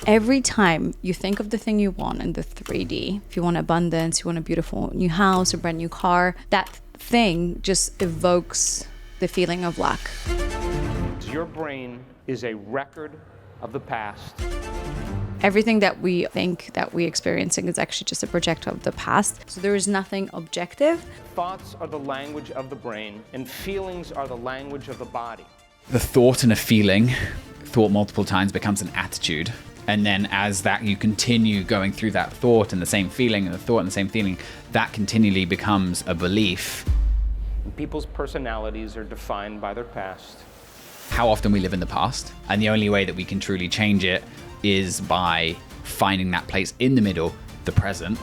Every time you think of the thing you want in the 3D, if you want abundance, you want a beautiful new house, a brand new car, that thing just evokes the feeling of lack. Your brain is a record of the past. Everything that we think that we're experiencing is actually just a projector of the past. So there is nothing objective. Thoughts are the language of the brain, and feelings are the language of the body. The thought and a feeling, thought multiple times becomes an attitude. And then as that you continue going through that thought and the same feeling and the thought and the same feeling, that continually becomes a belief. People's personalities are defined by their past. How often we live in the past, and the only way that we can truly change it is by finding that place in the middle, the present.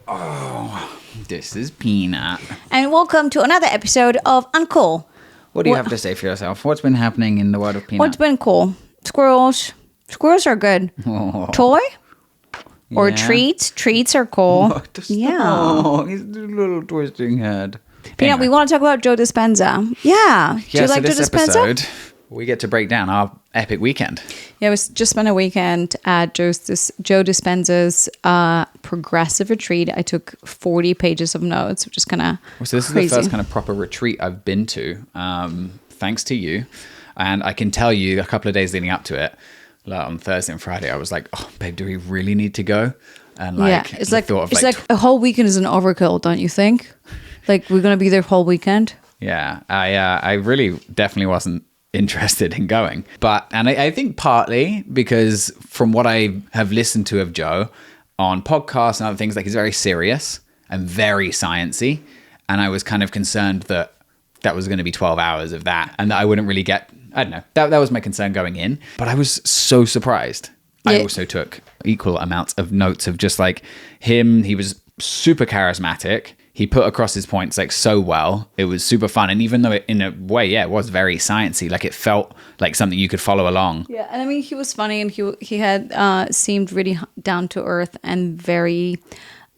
Oh, this is Peanut. And welcome to another episode of Uncool. What do you have to say for yourself? What's been happening in the world of Peanut? What's been cool? Squirrels. Squirrels are good. Oh. Toy? Or Yeah. treats? Treats are cool. Oh, he's a little twisting head. Peanut, Anyway. we want to talk about Joe Dispenza. Yeah. Do you like Joe this Dispenza? episode, we get to break down our epic weekend. Yeah, it was just spent a weekend at Joe Dispenza's progressive retreat. I took 40 pages of notes, which is kind of So this crazy. is the first kind of proper retreat I've been to, thanks to you. And I can tell you a couple of days leading up to it, like on Thursday and Friday, I was like, oh, babe, do we really need to go? And Yeah, it's like a whole weekend is an overkill, don't you think? Like, we're going to be there whole weekend. Yeah, I really definitely wasn't interested in going. And I think partly because from what I have listened to of Joe on podcasts and other things, like he's very serious and very sciencey. And I was kind of concerned that was going to be 12 hours of that and that I wouldn't really get, I don't know, that was my concern going in. But I was so surprised. Yeah. I also took equal amounts of notes of just like him. He was super charismatic. He put across his points like so well. It was super fun. And even though it, in a way, yeah, it was very sciencey, like it felt like something you could follow along. Yeah, and I mean, he was funny and he had seemed really down to earth and very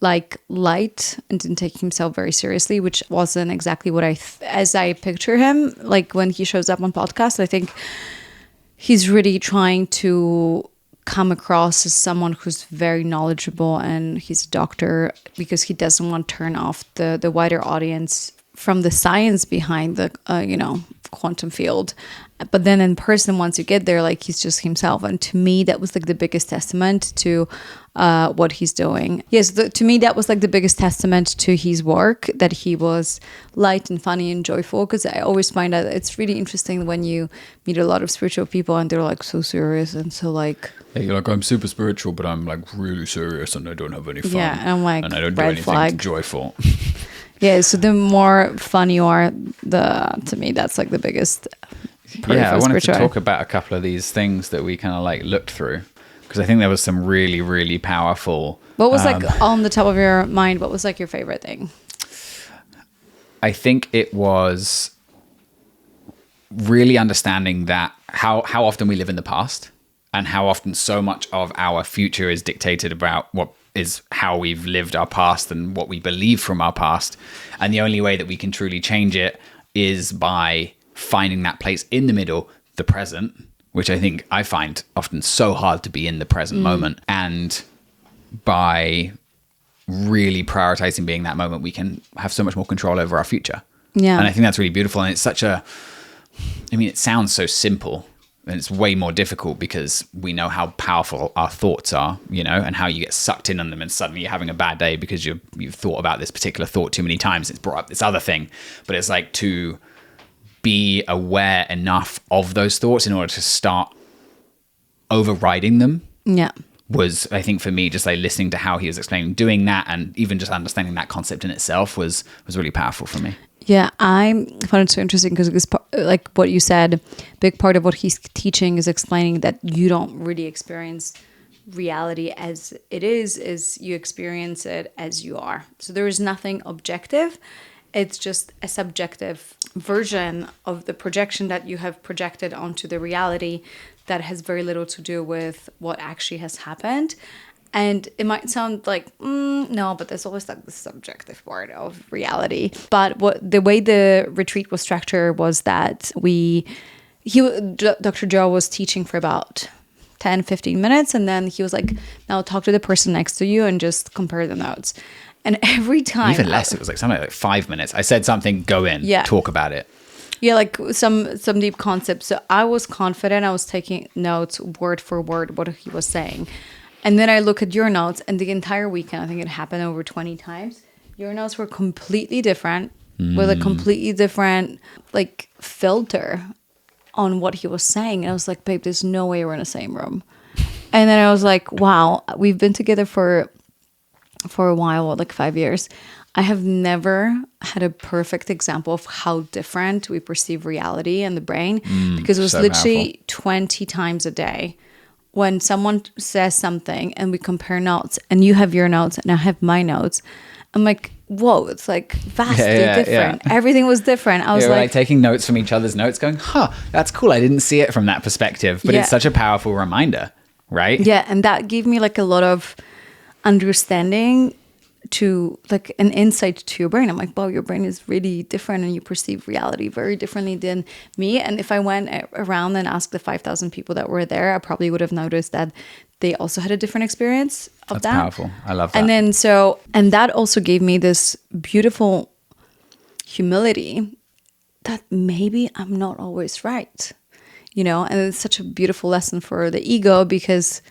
like light and didn't take himself very seriously, which wasn't exactly what as I picture him. Like when he shows up on podcasts, I think he's really trying to come across as someone who's very knowledgeable, and he's a doctor because he doesn't want to turn off the wider audience from the science behind the quantum field. But then in person, once you get there, like he's just himself. And to me, that was like the biggest testament to what he's doing. Yes, to me, that was like the biggest testament to his work, that he was light and funny and joyful. Because I always find that it's really interesting when you meet a lot of spiritual people and they're like so serious and so like... Yeah, you're like, I'm super spiritual, but I'm like really serious and I don't have any fun. Yeah, and I'm like, and I don't do red anything flag. joyful. Yeah, so the more fun you are, to me, that's like the biggest... Yeah, I wanted to talk about a couple of these things that we kind of like looked through, because I think there was some really, really powerful... What was like on the top of your mind? What was like your favorite thing? I think it was really understanding that how often we live in the past and how often so much of our future is dictated about what is how we've lived our past and what we believe from our past. And the only way that we can truly change it is by finding that place in the middle, the present, which I think I find often so hard to be in the present moment. And by really prioritizing being that moment, we can have so much more control over our future. Yeah. And I think that's really beautiful. And it's it sounds so simple, and it's way more difficult because we know how powerful our thoughts are, and how you get sucked in on them and suddenly you're having a bad day because you've thought about this particular thought too many times. It's brought up this other thing. But it's like to be aware enough of those thoughts in order to start overriding them. Yeah. Was, I think for me, just like listening to how he was explaining, doing that, and even just understanding that concept in itself was really powerful for me. Yeah, I found it so interesting because it's like what you said, big part of what he's teaching is explaining that you don't really experience reality as it is you experience it as you are. So there is nothing objective. It's just a subjective version of the projection that you have projected onto the reality that has very little to do with what actually has happened. And it might sound like, no, but there's always like the subjective part of reality. But the way the retreat was structured was that Dr. Joe was teaching for about 10, 15 minutes. And then he was like, now talk to the person next to you and just compare the notes. And every time, even less, it was like something like 5 minutes. I said something, go in, talk about it. Yeah, like some deep concepts. So I was confident. I was taking notes word for word what he was saying. And then I look at your notes, and the entire weekend, I think it happened over 20 times. Your notes were completely different with a completely different like filter on what he was saying. And I was like, babe, there's no way we're in the same room. And then I was like, wow, we've been together for a while, like 5 years. I have never had a perfect example of how different we perceive reality and the brain, because it was so literally powerful. 20 times a day. When someone says something and we compare notes, and you have your notes and I have my notes, I'm like, whoa, it's like vastly different. Yeah. Everything was different. I was We're like taking notes from each other's notes going, that's cool. I didn't see it from that perspective, but it's such a powerful reminder, right? yeah, and that gave me like a lot of understanding, to like an insight to your brain. I'm like, wow, your brain is really different and you perceive reality very differently than me. And if I went around and asked the 5,000 people that were there, I probably would have noticed that they also had a different experience of That's that. powerful. I love that. And then and that also gave me this beautiful humility that maybe I'm not always right, and it's such a beautiful lesson for the ego, because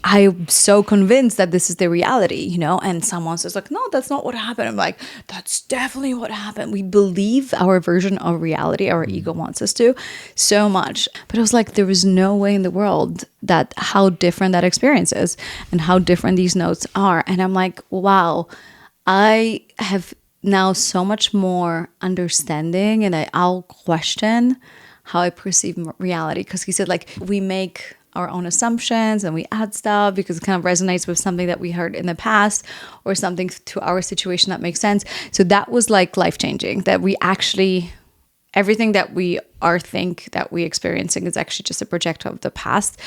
I'm so convinced that this is the reality, and someone says like, no, that's not what happened. I'm like, that's definitely what happened. We believe our version of reality, our ego wants us to, so much. But I was like, there is no way in the world that how different that experience is and how different these notes are. And I'm like, wow, I have now so much more understanding, and I'll question how I perceive reality. Because he said like, we make our own assumptions and we add stuff because it kind of resonates with something that we heard in the past or something to our situation that makes sense. So that was like life-changing, that we actually, everything that we think that we're experiencing is actually just a project of the past.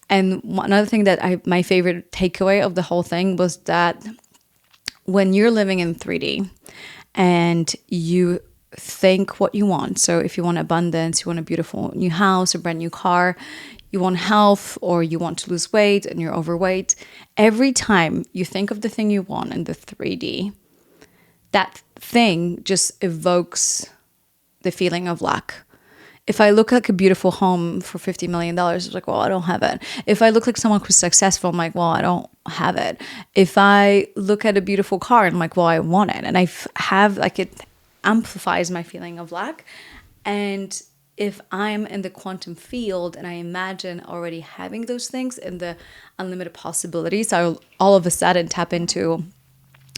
And another thing that my favorite takeaway of the whole thing was that when you're living in 3D and you think what you want, so if you want abundance, you want a beautiful new house, a brand new car, you want health, or you want to lose weight and you're overweight, every time you think of the thing you want in the 3D, that thing just evokes the feeling of lack. If I look like a beautiful home for $50 million, it's like, well, I don't have it. If I look like someone who's successful, I'm like, well, I don't have it. If I look at a beautiful car, I'm like, well, I want it. And I have like, it amplifies my feeling of lack. And if I'm in the quantum field and I imagine already having those things and the unlimited possibilities, I'll all of a sudden tap into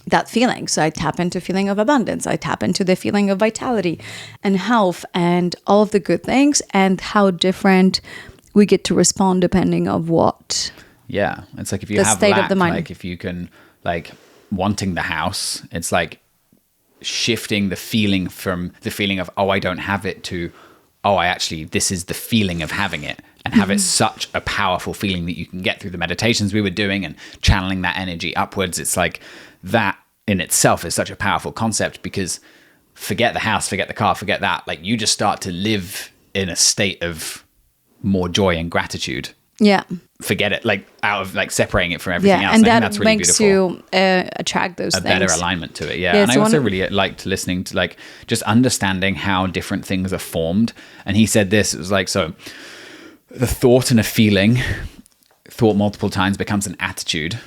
that feeling. So I tap into feeling of abundance. I tap into the feeling of vitality and health and all of the good things, and how different we get to respond depending of what. Yeah. It's like if you the have state lack, of the mind. like if you can, like wanting the house, it's like shifting the feeling from the feeling of, oh, I don't have it, to, oh, this is the feeling of having it, and have it such a powerful feeling that you can get through the meditations we were doing and channeling that energy upwards. It's like that in itself is such a powerful concept, because forget the house, forget the car, forget that. Like you just start to live in a state of more joy and gratitude. Yeah. Forget it, like out of like separating it from everything else. And I that think that's really makes beautiful. you attract those a things. better alignment to it. Yeah. And I so also really liked listening to like just understanding how different things are formed. And he said this, it was like, so the thought and a feeling, thought multiple times becomes an attitude.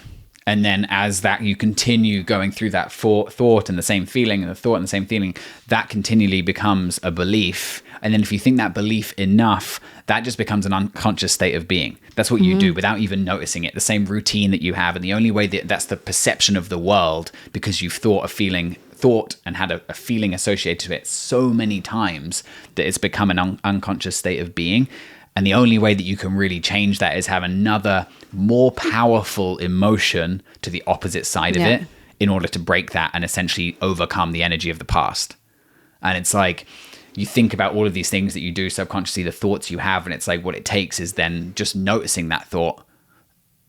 And then as that you continue going through that thought and the same feeling and the thought and the same feeling, that continually becomes a belief. And then if you think that belief enough, that just becomes an unconscious state of being. That's what you do without even noticing it. The same routine that you have. And the only way that's the perception of the world, because you've thought and had a feeling associated to it so many times that it's become an unconscious state of being. And the only way that you can really change that is have another more powerful emotion to the opposite side of it in order to break that and essentially overcome the energy of the past. And it's like, you think about all of these things that you do subconsciously, the thoughts you have, and it's like what it takes is then just noticing that thought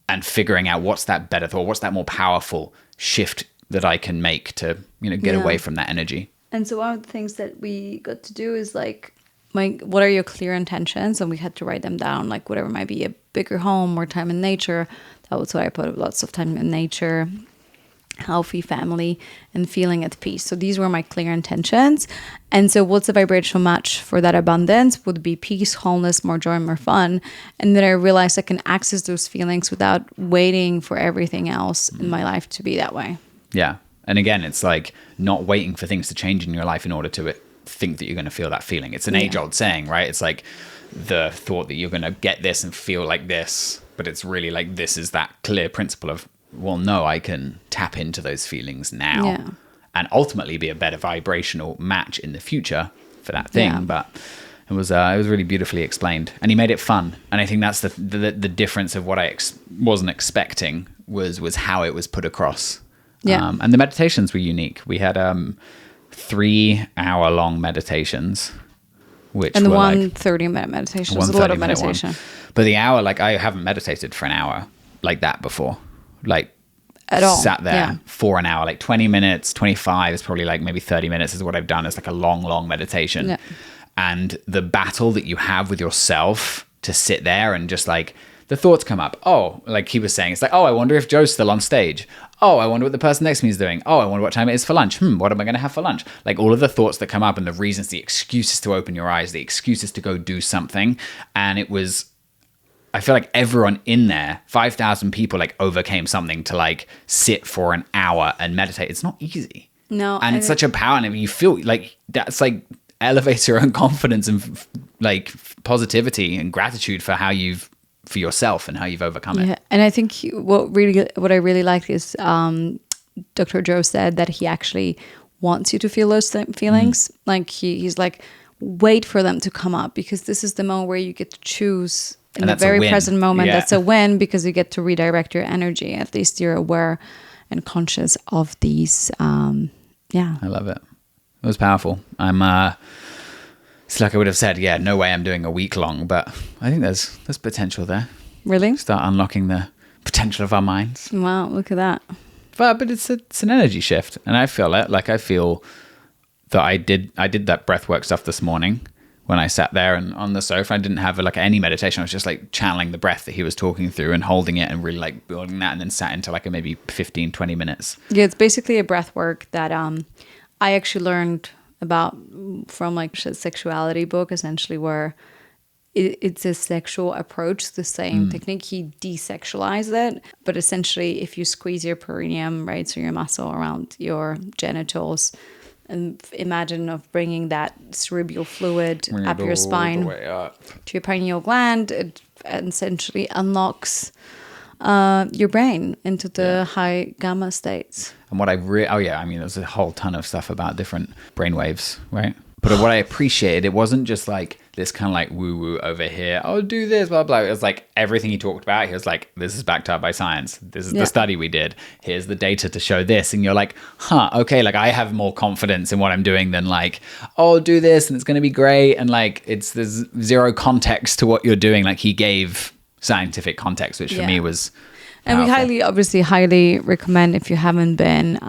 and figuring out what's that better thought, what's that more powerful shift that I can make to, get away from that energy. And so one of the things that we got to do is like what are your clear intentions? And we had to write them down, like whatever might be a bigger home, more time in nature. That was what I put, lots of time in nature, healthy family, and feeling at peace. So these were my clear intentions. And so what's the vibrational match for that abundance would be peace, wholeness, more joy, more fun. And then I realized I can access those feelings without waiting for everything else in my life to be that way. Yeah. And again, it's like not waiting for things to change in your life in order to think that you're going to feel that feeling. It's an age-old saying, right? It's like the thought that you're going to get this and feel like this, but it's really like this is that clear principle of, well, no, I can tap into those feelings now and ultimately be a better vibrational match in the future for that thing. Yeah. But it was really beautifully explained, and he made it fun. And I think that's the difference of what I wasn't expecting was how it was put across. Yeah. And the meditations were unique. We had 3-hour-long meditations, and the were one 30-minute meditation was a lot of meditation. But the hour, like I haven't meditated for an hour like that before. Like at all. Sat there for an hour, like 20 minutes, 25 is probably like maybe 30 minutes is what I've done. It's like a long meditation. Yeah. And the battle that you have with yourself to sit there and just like the thoughts come up. Oh, like he was saying, it's like, oh, I wonder if Joe's still on stage. Oh, I wonder what the person next to me is doing. Oh, I wonder what time it is for lunch. What am I going to have for lunch? Like all of the thoughts that come up and the reasons, the excuses to open your eyes, the excuses to go do something. And I feel like everyone in there, 5,000 people, like overcame something to like sit for an hour and meditate. It's not easy. No. And it's such a power. And you feel like that's like elevates your own confidence and like positivity and gratitude for for yourself and how you've overcome it. And I think what I really like is Dr. Joe said that he actually wants you to feel those feelings. Like he's like, wait for them to come up, because this is the moment where you get to choose in the very present moment. That's a win, because you get to redirect your energy. At least you're aware and conscious of these. I love it. It was powerful. It's like I would have said, no way I'm doing a week long, but I think there's potential there. Really? Start unlocking the potential of our minds. Wow, look at that. But it's an energy shift, and I feel it. Like I feel that I did that breathwork stuff this morning when I sat there and on the sofa. I didn't have like any meditation. I was just like channeling the breath that he was talking through and holding it and really like building that, and then sat into like a maybe 15-20 minutes. Yeah, it's basically a breath work that I actually learned about from like a sexuality book, essentially, where it's a sexual approach, the same technique. He desexualized it, but essentially if you squeeze your perineum, right, so your muscle around your genitals, and imagine of bringing that cerebral fluid up your spine to your pineal gland, it essentially unlocks your brain into the high gamma states. And what I there's a whole ton of stuff about different brainwaves, right? But what I appreciated, it wasn't just like this kind of like woo woo over here, oh, do this, blah, blah. It was like everything he talked about. He was like, this is backed up by science. This is the study we did. Here's the data to show this. And you're like, okay, like I have more confidence in what I'm doing than like, oh, do this and it's going to be great. And like, there's zero context to what you're doing. Like he gave scientific context, which for me was powerful. And we highly recommend, if you haven't been,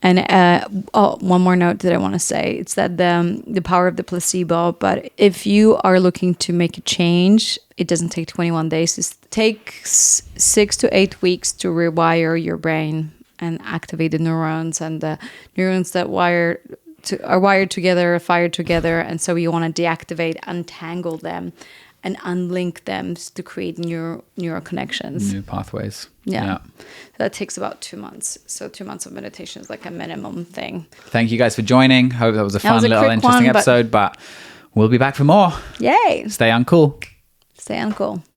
one more note that I want to say, it's that the power of the placebo. But if you are looking to make a change, it doesn't take 21 days. It takes 6 to 8 weeks to rewire your brain and activate the neurons, and the neurons that are wired together, fired together. And so you want to deactivate, untangle them, and unlink them to create neural connections. New pathways. Yeah. That takes about 2 months. So 2 months of meditation is like a minimum thing. Thank you guys for joining. Hope that was a fun little interesting episode, but we'll be back for more. Yay. Stay uncool. Stay uncool.